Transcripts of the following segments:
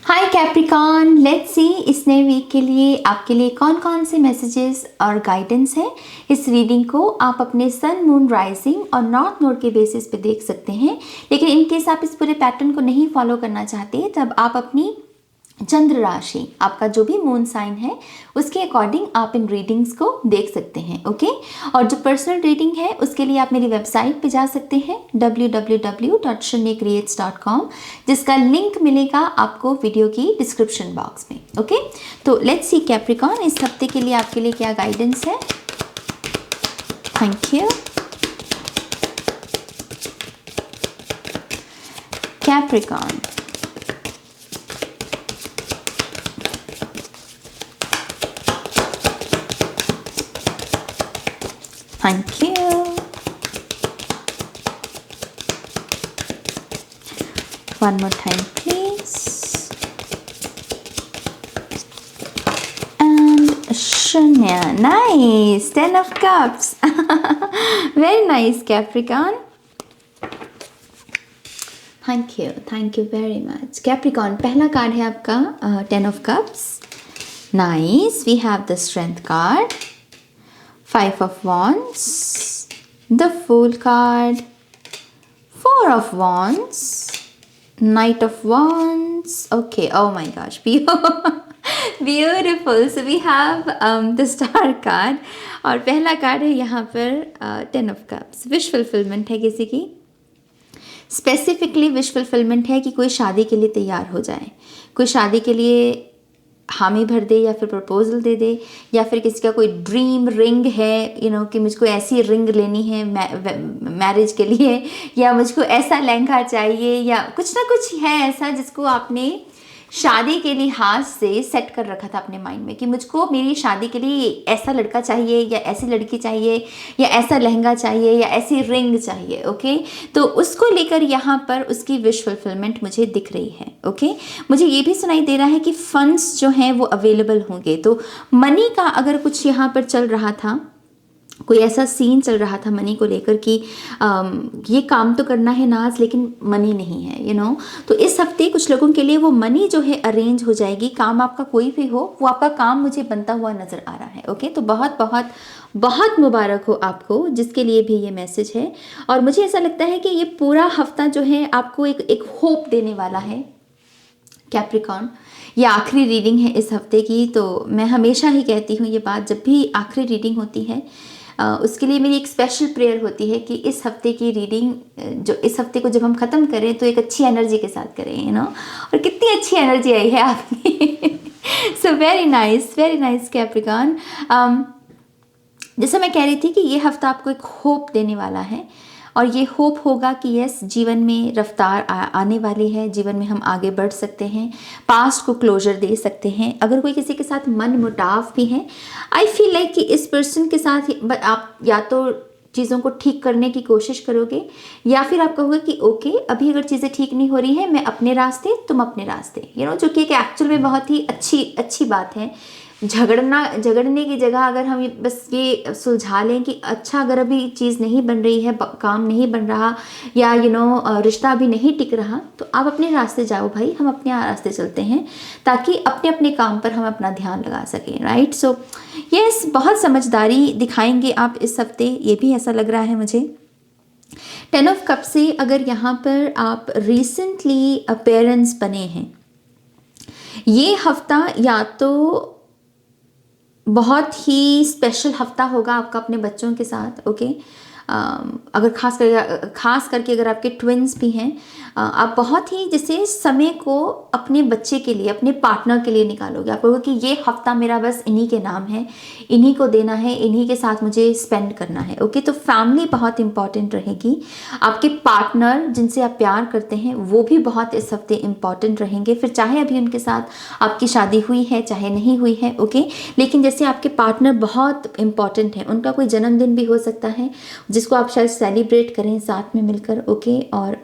Hi Capricorn, let's see इस नए week के लिए आपके लिए कौन कौन से मैसेजेस और गाइडेंस है। इस रीडिंग को आप अपने सन, मून, राइजिंग और नॉर्थ नोड के बेसिस पे देख सकते हैं। लेकिन इन केस आप इस पूरे पैटर्न को नहीं फॉलो करना चाहते तब आप अपनी चंद्र राशि, आपका जो भी मून साइन है उसके अकॉर्डिंग आप इन रीडिंग्स को देख सकते हैं। ओके, और जो पर्सनल रीडिंग है उसके लिए आप मेरी वेबसाइट पे जा सकते हैं www.shunyacreates.com, जिसका लिंक मिलेगा आपको वीडियो की डिस्क्रिप्शन बॉक्स में। ओके, तो लेट्स सी कैप्रिकॉन इस हफ्ते के लिए आपके लिए क्या गाइडेंस है। Thank you Capricorn. Thank you. One more time, please. And Shunya. Nice. 10 of Cups. Very nice, Capricorn. Thank you. Thank you very much. Capricorn, पहला कार्ड है आपका 10 of Cups. Nice. We have the Strength card. 5 of Wands, the Fool card, 4 of Wands, Knight of Wands. Okay, oh my gosh, beautiful. So we have the Star card और पहला card है यहाँ पर 10 of Cups. Wish fulfilment है किसी की, specifically wish fulfilment है कि कोई शादी के लिए तैयार हो जाए, कोई शादी के लिए हामी भर दे या फिर प्रपोजल दे दे, या फिर किसी का कोई ड्रीम रिंग है कि मुझको ऐसी रिंग लेनी है मैरिज के लिए, या मुझको ऐसा लहंगा चाहिए, या कुछ ना कुछ है ऐसा जिसको आपने शादी के लिहाज से सेट कर रखा था अपने माइंड में कि मुझको मेरी शादी के लिए ऐसा लड़का चाहिए या ऐसी लड़की चाहिए या ऐसा लहंगा चाहिए या ऐसी रिंग चाहिए। ओके, तो उसको लेकर यहाँ पर उसकी विश फुलफिलमेंट मुझे दिख रही है। ओके, मुझे ये भी सुनाई दे रहा है कि फंड्स जो हैं वो अवेलेबल होंगे। तो मनी का अगर कुछ यहाँ पर चल रहा था, कोई ऐसा सीन चल रहा था मनी को लेकर कि ये काम तो करना है नाज लेकिन मनी नहीं है तो इस हफ्ते कुछ लोगों के लिए वो मनी जो है अरेंज हो जाएगी। काम आपका कोई भी हो, वो आपका काम मुझे बनता हुआ नज़र आ रहा है। ओके, तो बहुत बहुत बहुत मुबारक हो आपको जिसके लिए भी ये मैसेज है। और मुझे ऐसा लगता है कि ये पूरा हफ्ता जो है आपको एक होप देने वाला है कैप्रिकॉन। ये आखिरी रीडिंग है इस हफ्ते की, तो मैं हमेशा ही कहती हूँ ये बात, जब भी आखिरी रीडिंग होती है उसके लिए मेरी एक स्पेशल प्रेयर होती है कि इस हफ्ते की रीडिंग जो इस हफ्ते को जब हम ख़त्म करें तो एक अच्छी एनर्जी के साथ करें और कितनी अच्छी एनर्जी आई है आपकी। So very nice Capricorn. जैसा मैं कह रही थी कि ये हफ्ता आपको एक होप देने वाला है, और ये होप होगा कि यस, जीवन में रफ्तार आने वाली है, जीवन में हम आगे बढ़ सकते हैं, पास्ट को क्लोजर दे सकते हैं। अगर कोई किसी के साथ मन मुटाव भी है, आई फील लाइक कि इस पर्सन के साथ आप या तो चीज़ों को ठीक करने की कोशिश करोगे, या फिर आप कहोगे कि ओके अभी अगर चीज़ें ठीक नहीं हो रही हैं, मैं अपने रास्ते तुम अपने रास्ते, जो कि एक्चुअल में बहुत ही अच्छी बात है। झगड़ने की जगह अगर हम बस ये सुलझा लें कि अच्छा, अगर अभी चीज़ नहीं बन रही है, काम नहीं बन रहा, या रिश्ता अभी नहीं टिक रहा, तो आप अपने रास्ते जाओ भाई, हम अपने रास्ते चलते हैं ताकि अपने अपने काम पर हम अपना ध्यान लगा सकें। राइट, सो यस, बहुत समझदारी दिखाएंगे आप इस हफ्ते, ये भी ऐसा लग रहा है मुझे। 10 ऑफ कप से अगर यहाँ पर आप रिसेंटली पेरेंट्स बने हैं, ये हफ्ता या तो बहुत ही स्पेशल हफ्ता होगा आपका अपने बच्चों के साथ। ओके, अगर खास करके अगर आपके ट्विन्स भी हैं, आप बहुत ही जैसे समय को अपने बच्चे के लिए, अपने पार्टनर के लिए निकालोगे। आप कहोगे कि ये हफ्ता मेरा बस इन्हीं के नाम है, इन्हीं को देना है, इन्हीं के साथ मुझे स्पेंड करना है। ओके, तो फैमिली बहुत इंपॉर्टेंट रहेगी। आपके पार्टनर जिनसे आप प्यार करते हैं वो भी बहुत इस हफ्ते इंपॉर्टेंट रहेंगे, फिर चाहे अभी उनके साथ आपकी शादी हुई है चाहे नहीं हुई है। ओके, लेकिन जैसे आपके पार्टनर बहुत इंपॉर्टेंट है, उनका कोई जन्मदिन भी हो सकता है जिसको आप शायद सेलिब्रेट करें साथ में मिलकर। ओके, और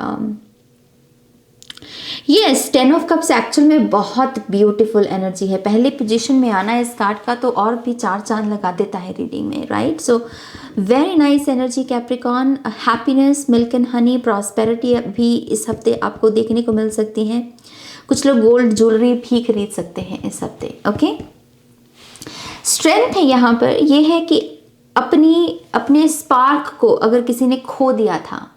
यस, 10 ऑफ कप्स एक्चुअल में बहुत ब्यूटीफुल एनर्जी है। पहले पोजीशन में आना इस कार्ड का तो और भी 4 चांद लगा देता है रीडिंग में। Right, so very nice energy Capricorn. Happiness, milk and honey, prosperity भी इस हफ्ते आपको देखने को मिल सकती है। कुछ लोग गोल्ड ज्वेलरी भी खरीद सकते हैं इस हफ्ते। ओके, स्ट्रेंथ है यहाँ पर ये है कि अपने स्पार्क को अगर किसी ने खो दिया था,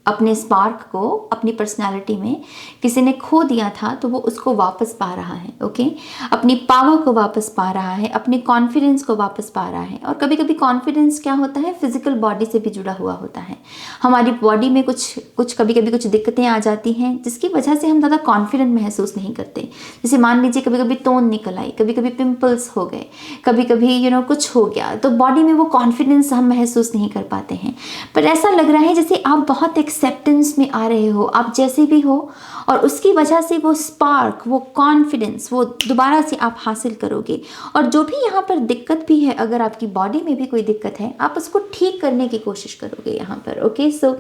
अपने स्पार्क को अपनी पर्सनालिटी में किसी ने खो दिया था तो वो उसको वापस पा रहा है। ओके, अपनी पावर को वापस पा रहा है, अपने कॉन्फिडेंस को वापस पा रहा है। और कभी कभी कॉन्फिडेंस क्या होता है, फिजिकल बॉडी से भी जुड़ा हुआ होता है। हमारी बॉडी में कुछ कभी कभी कुछ दिक्कतें आ जाती हैं जिसकी वजह से हम ज़्यादा कॉन्फिडेंट महसूस नहीं करते। जैसे मान लीजिए कभी कभी तोंद निकल आई, कभी कभी पिंपल्स हो गए, कभी कभी कुछ हो गया, तो बॉडी में वो कॉन्फिडेंस हम महसूस नहीं कर पाते हैं। पर ऐसा लग रहा है जैसे आप बहुत एक्सेप्टेंस में आ रहे हो, आप जैसे भी हो, और उसकी वजह से वो स्पार्क, वो कॉन्फिडेंस, वो दोबारा से आप हासिल करोगे। और जो भी यहाँ पर दिक्कत भी है, अगर आपकी बॉडी में भी कोई दिक्कत है, आप उसको ठीक करने की कोशिश करोगे यहाँ पर। ओके, सो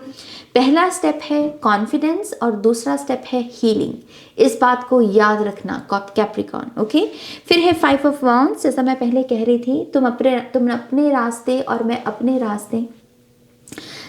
पहला स्टेप है कॉन्फिडेंस और दूसरा स्टेप है हीलिंग। इस बात को याद रखना कैप्रिकॉर्न। ओके, फिर है 5 ऑफ वांड्स। जैसा मैं पहले कह रही थी, तुम अपने रास्ते और मैं अपने रास्ते,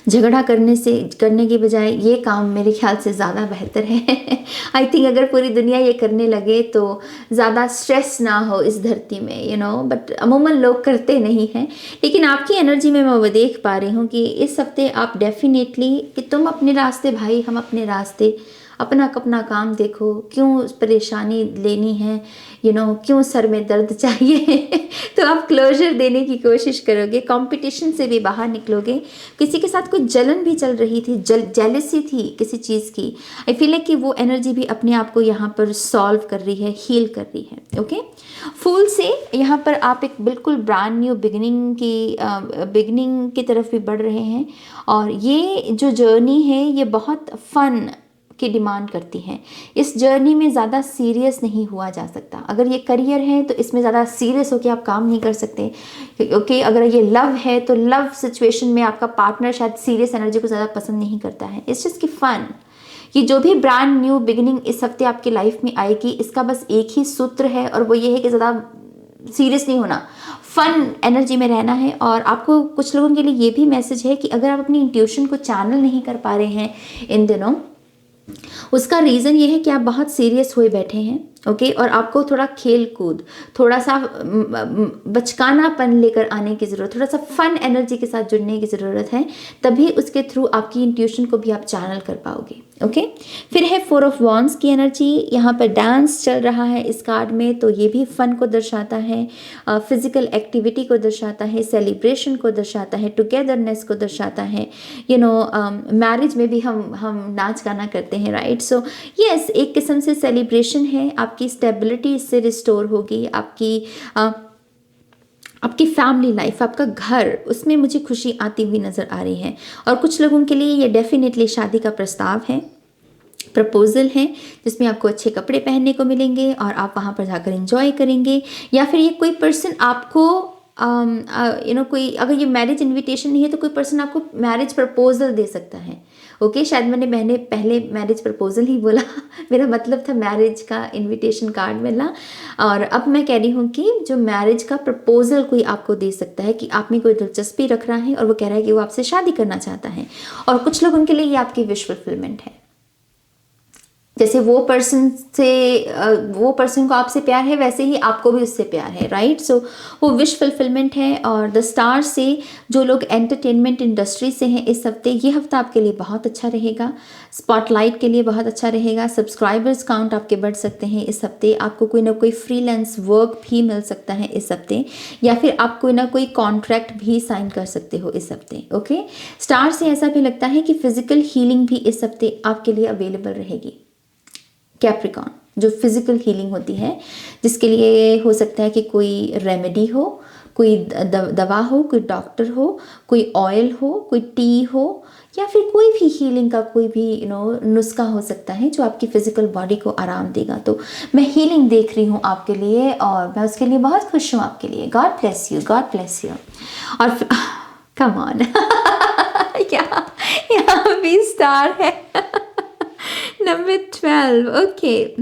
झगड़ा करने की बजाय ये काम मेरे ख्याल से ज़्यादा बेहतर है। आई थिंक अगर पूरी दुनिया ये करने लगे तो ज़्यादा स्ट्रेस ना हो इस धरती में, बट अमूमन लोग करते नहीं हैं। लेकिन आपकी एनर्जी में मैं वो देख पा रही हूँ कि इस हफ्ते आप डेफिनेटली कि तुम अपने रास्ते भाई, हम अपने रास्ते, अपना काम देखो, क्यों परेशानी लेनी है, क्यों सर में दर्द चाहिए। तो आप क्लोजर देने की कोशिश करोगे, कंपटीशन से भी बाहर निकलोगे। किसी के साथ कोई जलन भी चल रही थी, जेलसी थी किसी चीज़ की, आई फील है कि वो एनर्जी भी अपने आप को यहाँ पर सॉल्व कर रही है, हील कर रही है। ओके, फूल से यहाँ पर आप एक बिल्कुल ब्रांड न्यू बिगनिंग की तरफ भी बढ़ रहे हैं। और ये जो जर्नी है ये बहुत फन की डिमांड करती हैं। इस जर्नी में ज़्यादा सीरियस नहीं हुआ जा सकता। अगर ये करियर है तो इसमें ज़्यादा सीरियस होकर आप काम नहीं कर सकते। ओके, अगर ये लव है तो लव सिचुएशन में आपका पार्टनर शायद सीरियस एनर्जी को ज़्यादा पसंद नहीं करता है। इट्स जस्ट की फन। ये जो भी ब्रांड न्यू बिगिनिंग इस हफ्ते आपकी लाइफ में आएगी, इसका बस एक ही सूत्र है और वो ये है कि ज़्यादा सीरियस नहीं होना, फन एनर्जी में रहना है। और आपको कुछ लोगों के लिए ये भी मैसेज है कि अगर आप अपनी इंट्यूशन को चैनल नहीं कर पा रहे हैं इन दिनों, उसका रीज़न ये है कि आप बहुत सीरियस हुए बैठे हैं। ओके, और आपको थोड़ा खेल कूद, थोड़ा सा बचकानापन लेकर आने की ज़रूरत, थोड़ा सा फन एनर्जी के साथ जुड़ने की ज़रूरत है। तभी उसके थ्रू आपकी इंट्यूशन को भी आप चैनल कर पाओगे। ओके, फिर है 4 ऑफ वॉन्ड्स की एनर्जी। यहाँ पर डांस चल रहा है इस कार्ड में, तो ये भी फन को दर्शाता है, फिजिकल एक्टिविटी को दर्शाता है, सेलिब्रेशन को दर्शाता है, टुगेदरनेस को दर्शाता है। मैरिज में भी हम नाच गाना करते हैं, राइट। सो यस, एक किस्म से सेलिब्रेशन है। आपकी स्टेबिलिटी इससे रिस्टोर होगी, आपकी फैमिली लाइफ, आपका घर, उसमें मुझे खुशी आती हुई नज़र आ रही है। और कुछ लोगों के लिए ये डेफिनेटली शादी का प्रस्ताव है, प्रपोजल है, जिसमें आपको अच्छे कपड़े पहनने को मिलेंगे और आप वहाँ पर जाकर एंजॉय करेंगे। या फिर ये कोई पर्सन आपको कोई, अगर ये मैरिज इनविटेशन नहीं है तो कोई पर्सन आपको मैरिज प्रपोजल दे सकता है। ओके, शायद मैंने पहले मैरिज प्रपोजल ही बोला। मेरा मतलब था मैरिज का इनविटेशन कार्ड मिलना। और अब मैं कह रही हूँ कि जो मैरिज का प्रपोजल कोई आपको दे सकता है कि आप में कोई दिलचस्पी रख रहा है और वो कह रहा है कि वो आपसे शादी करना चाहता है। और कुछ लोगों के लिए ये आपकी विश फुलफिलमेंट है। जैसे वो पर्सन को आपसे प्यार है, वैसे ही आपको भी उससे प्यार है, राइट। सो वो विश फुलफिलमेंट है। और द स्टार से जो लोग एंटरटेनमेंट इंडस्ट्री से हैं, इस हफ्ते, ये हफ्ता आपके लिए बहुत अच्छा रहेगा। स्पॉटलाइट के लिए बहुत अच्छा रहेगा। सब्सक्राइबर्स काउंट आपके बढ़ सकते हैं इस हफ्ते। आपको कोई ना कोई फ्रीलांस वर्क भी मिल सकता है इस हफ्ते, या फिर आप कोई ना कोई कॉन्ट्रैक्ट भी साइन कर सकते हो इस हफ्ते। ओके, स्टार से ऐसा भी लगता है कि फिजिकल हीलिंग भी इस हफ्ते आपके लिए अवेलेबल रहेगी। कैप्रिकॉर्न, जो फिजिकल हीलिंग होती है, जिसके लिए हो सकता है कि कोई रेमेडी हो, कोई दवा हो, कोई डॉक्टर हो, कोई ऑयल हो, कोई टी हो, या फिर कोई भी हीलिंग का कोई भी नुस्खा हो सकता है जो आपकी फिजिकल बॉडी को आराम देगा। तो मैं हीलिंग देख रही हूँ आपके लिए और मैं उसके लिए बहुत खुश हूँ आपके लिए। God bless you, God bless you. और कम ऑन यहाँ भी स्टार है। Number 12, okay.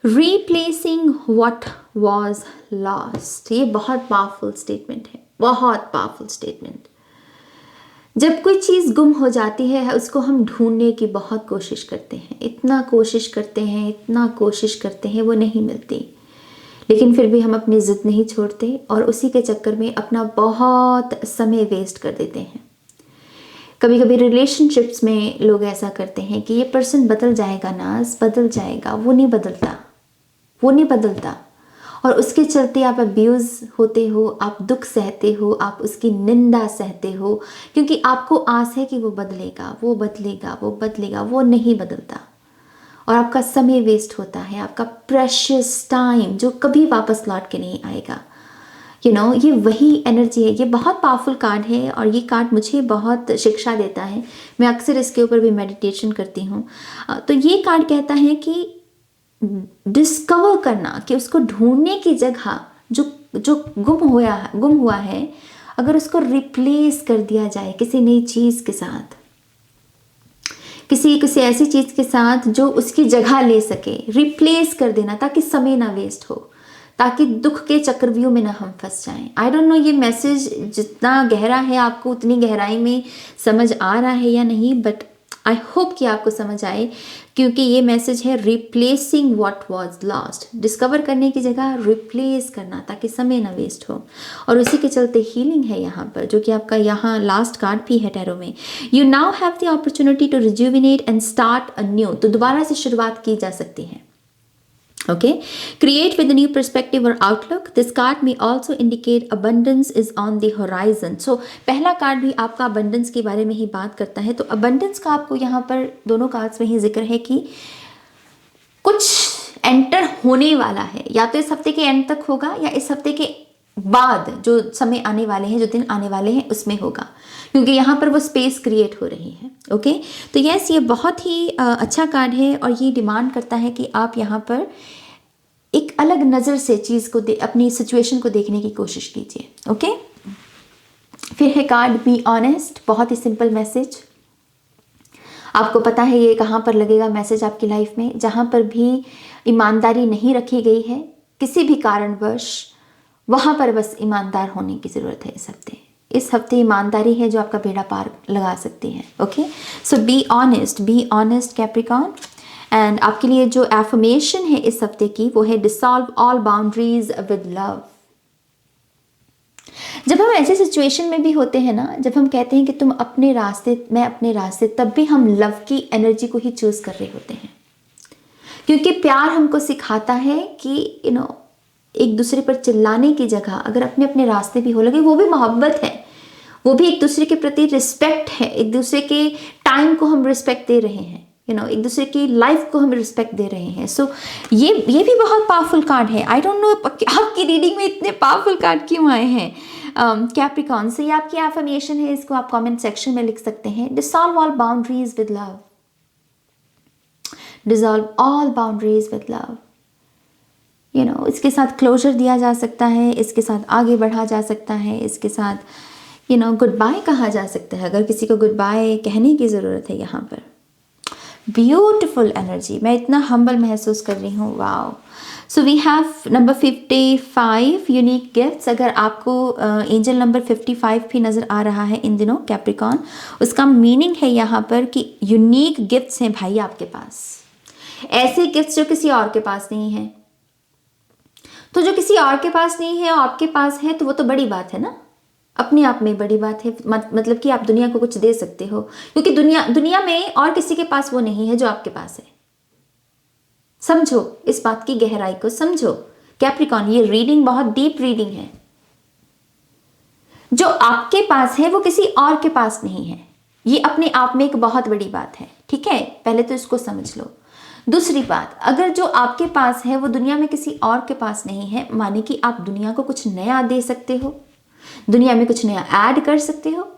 Replacing what was lost, ये बहुत पावरफुल स्टेटमेंट है, बहुत पावरफुल स्टेटमेंट। जब कोई चीज़ गुम हो जाती है उसको हम ढूंढने की बहुत कोशिश करते हैं, इतना कोशिश करते हैं, इतना कोशिश करते हैं, वो नहीं मिलती। लेकिन फिर भी हम अपनी ज़िद नहीं छोड़ते और उसी के चक्कर में अपना बहुत समय वेस्ट कर देते हैं। कभी कभी रिलेशनशिप्स में लोग ऐसा करते हैं कि ये पर्सन बदल जाएगा नाज, बदल जाएगा, वो नहीं बदलता, वो नहीं बदलता। और उसके चलते आप अब्यूज़ होते हो, आप दुख सहते हो, आप उसकी निंदा सहते हो, क्योंकि आपको आस है कि वो बदलेगा, वो बदलेगा, वो बदलेगा, वो नहीं बदलता। और आपका समय वेस्ट होता है, आपका प्रेशियस टाइम जो कभी वापस लौट के नहीं आएगा। ये वही एनर्जी है। ये बहुत पावरफुल कार्ड है और ये कार्ड मुझे बहुत शिक्षा देता है। मैं अक्सर इसके ऊपर भी मेडिटेशन करती हूँ। तो ये कार्ड कहता है कि डिस्कवर करना, कि उसको ढूंढने की जगह जो जो गुम हुआ है, अगर उसको रिप्लेस कर दिया जाए किसी नई चीज़ के साथ, किसी ऐसी चीज़ के साथ जो उसकी जगह ले सके, रिप्लेस कर देना, ताकि समय ना वेस्ट हो, ताकि दुख के चक्रव्यूह में ना हम फंस जाएं। आई डोंट नो ये मैसेज जितना गहरा है आपको उतनी गहराई में समझ आ रहा है या नहीं, बट आई होप कि आपको समझ आए, क्योंकि ये मैसेज है replacing what was lost. Discover करने की जगह रिप्लेस करना, ताकि समय ना वेस्ट हो। और उसी के चलते हीलिंग है यहाँ पर, जो कि आपका यहाँ लास्ट कार्ड भी है टैरो में। You now have the opportunity to rejuvenate and start a new. तो दोबारा से शुरुआत की जा सकती है। Okay, create with a new perspective or outlook. This card may also indicate abundance is on the horizon. So पहला कार्ड भी आपका abundance के बारे में ही बात करता है। तो abundance का आपको यहाँ पर दोनों कार्ड्स में ही जिक्र है कि कुछ एंटर होने वाला है, या तो इस हफ्ते के एंड तक होगा या इस हफ्ते के बाद जो समय आने वाले हैं, जो दिन आने वाले हैं, उसमें होगा, क्योंकि यहाँ पर वो स्पेस क्रिएट हो रही है। ओके, तो यस, ये बहुत ही अच्छा कार्ड है और ये डिमांड करता है कि आप यहाँ पर एक अलग नज़र से चीज़ को अपनी सिचुएशन को देखने की कोशिश कीजिए। ओके, फिर है कार्ड बी ऑनेस्ट। बहुत ही सिंपल मैसेज। आपको पता है ये कहाँ पर लगेगा मैसेज आपकी लाइफ में? जहाँ पर भी ईमानदारी नहीं रखी गई है किसी भी कारणवश, वहाँ पर बस ईमानदार होने की ज़रूरत है। इस हफ्ते ईमानदारी है जो आपका बेड़ा पार लगा सकती है। Okay, so be honest Capricorn. And आपके लिए जो एफर्मेशन है इस हफ्ते की, वो है dissolve all boundaries with love. जब हम ऐसे सिचुएशन में भी होते हैं ना, जब हम कहते हैं कि तुम अपने रास्ते, मैं अपने रास्ते, तब भी हम लव की एनर्जी को ही चूज कर रहे होते हैं, क्योंकि प्यार हमको सिखाता है कि एक दूसरे पर चिल्लाने की जगह अगर अपने अपने रास्ते भी हो लगे, वो भी मोहब्बत है, वो भी एक दूसरे के प्रति रिस्पेक्ट है, एक दूसरे के टाइम को हम रिस्पेक्ट दे रहे हैं, एक दूसरे की लाइफ को हम रिस्पेक्ट दे रहे हैं। सो ये भी बहुत पावरफुल कार्ड है। आई डोंट नो आपकी रीडिंग में इतने पावरफुल कार्ड क्यों आए हैं कैप्रिकॉर्न। से ये आपकी एफर्मेशन है, इसको आप कमेंट सेक्शन में लिख सकते हैं। Dissolve all boundaries with love, dissolve all boundaries with love. इसके साथ क्लोजर दिया जा सकता है, इसके साथ आगे बढ़ा जा सकता है, इसके साथ गुड बाय कहा जा सकता है, अगर किसी को गुड बाय कहने की ज़रूरत है। यहाँ पर ब्यूटिफुल एनर्जी, मैं इतना हम्बल महसूस कर रही हूँ। Wow. So we have number 55 unique gifts. अगर आपको एंजल नंबर 55 भी नज़र आ रहा है इन दिनों कैप्रिकॉर्न, उसका मीनिंग है यहाँ पर कि यूनिक गिफ्ट्स हैं भाई आपके पास, ऐसे गिफ्ट्स जो किसी और के पास नहीं है। तो जो किसी और के पास नहीं है और आपके पास है, तो वो तो बड़ी बात है ना, अपने आप में बड़ी बात है। मतलब कि आप दुनिया को कुछ दे सकते हो, क्योंकि दुनिया में और किसी के पास वो नहीं है जो आपके पास है। समझो इस बात की गहराई को, समझो कैप्रिकॉर्न। ये रीडिंग बहुत डीप रीडिंग है। जो आपके पास है वो किसी और के पास नहीं है, ये अपने आप में एक बहुत बड़ी बात है। ठीक है, पहले तो इसको समझ लो। दूसरी बात, अगर जो आपके पास है वो दुनिया में किसी और के पास नहीं है, माने कि आप दुनिया को कुछ नया दे सकते हो, दुनिया में कुछ नया ऐड कर सकते हो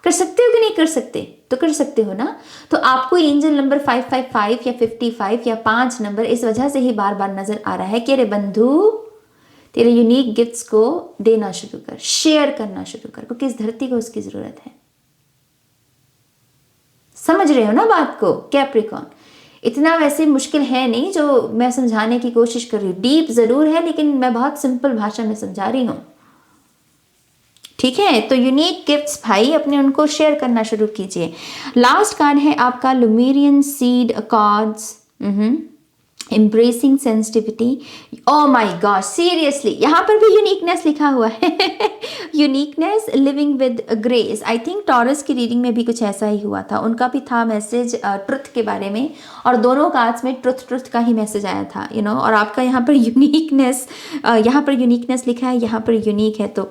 कि नहीं कर सकते? तो कर सकते हो ना। तो आपको एंजल नंबर 555 या 55 या 5 नंबर इस वजह से ही बार बार नजर आ रहा है कि अरे बंधु, तेरे यूनिक गिफ्ट्स को देना शुरू कर, शेयर करना शुरू कर, क्योंकि इस धरती को उसकी जरूरत है। समझ रहे हो ना बात को कैप्रिकॉर्न? इतना वैसे मुश्किल है नहीं जो मैं समझाने की कोशिश कर रही हूँ, डीप जरूर है, लेकिन मैं बहुत सिंपल भाषा में समझा रही हूँ। ठीक है, तो यूनिक गिफ्ट्स भाई अपने उनको शेयर करना शुरू कीजिए। लास्ट कार्ड है आपका Lemurian seed cards, embracing sensitivity. Oh my god, seriously यहाँ पर भी यूनिकनेस लिखा हुआ है। Uniqueness, living with grace. I think Taurus की रीडिंग में भी कुछ ऐसा ही हुआ था, उनका भी था मैसेज ट्रुथ के बारे में, और दोनों कार्ड्स में ट्रुथ का ही मैसेज आया था, यू नो। और आपका यहाँ पर यूनिकनेस, यहाँ पर यूनिकनेस लिखा है, यहाँ पर यूनिक है, तो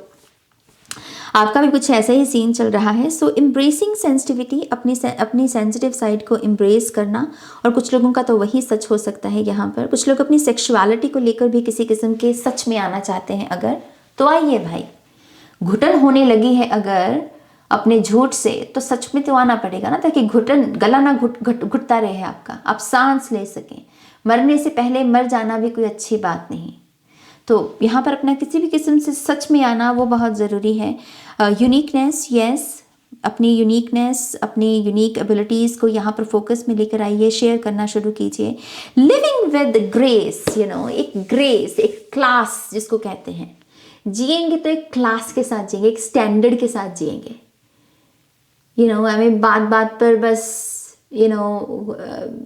आपका भी कुछ ऐसा ही सीन चल रहा है। सो एम्ब्रेसिंग सेंसिटिविटी, अपनी सेंसिटिव साइड को एम्ब्रेस करना, और कुछ लोगों का तो वही सच हो सकता है यहाँ पर। कुछ लोग अपनी सेक्सुअलिटी को लेकर भी किसी किस्म के सच में आना चाहते हैं अगर, तो आइए भाई। घुटन होने लगी है अगर अपने झूठ से, तो सच में तो आना पड़ेगा ना, ताकि गला ना घुटता रहे आपका, आप सांस ले सकें। मरने से पहले मर जाना भी कोई अच्छी बात नहीं, तो यहाँ पर अपना किसी भी किस्म से सच में आना वो बहुत ज़रूरी है। यूनिकनेस, यस, अपनी यूनिकनेस, अपनी यूनिक एबिलिटीज़ को यहाँ पर फोकस में लेकर आइए, शेयर करना शुरू कीजिए। Living with grace, you know, एक ग्रेस, एक क्लास जिसको कहते हैं, जिएंगे तो एक क्लास के साथ जिएंगे, एक स्टैंडर्ड के साथ जिएंगे। यू नो, हमें बात बात पर बस यू नो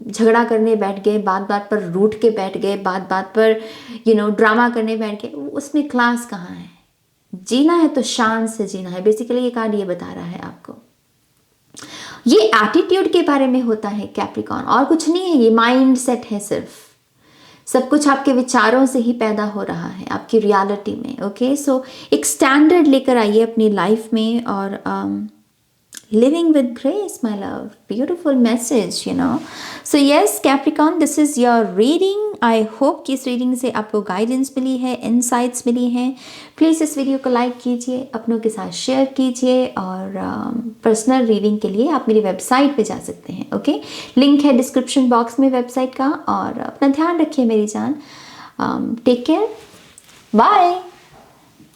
झगड़ा करने बैठ गए, बात बात पर रूठ के बैठ गए, बात बात पर यू नो ड्रामा करने बैठ गए, उसमें क्लास कहाँ है? जीना है तो शान से जीना है। बेसिकली ये कार्ड ये बता रहा है आपको, ये एटीट्यूड के बारे में होता है कैप्रिकॉर्न, और कुछ नहीं है। ये माइंड सेट है, सिर्फ सब कुछ आपके विचारों से ही पैदा हो रहा है आपकी रियलिटी में। ओके, सो एक स्टैंडर्ड लेकर आइए अपनी लाइफ में, और living with grace, my love. Beautiful message, you know. So yes, Capricorn, this is your reading. I hope कि इस रीडिंग से आपको गाइडेंस मिली है, इनसाइट्स मिली हैं। प्लीज़ इस वीडियो को लाइक कीजिए, अपनों के साथ शेयर कीजिए, और पर्सनल रीडिंग के लिए आप मेरी वेबसाइट पे जा सकते हैं। ओके, लिंक है डिस्क्रिप्शन बॉक्स में वेबसाइट का। और अपना ध्यान रखिए मेरी जान। Take care, bye.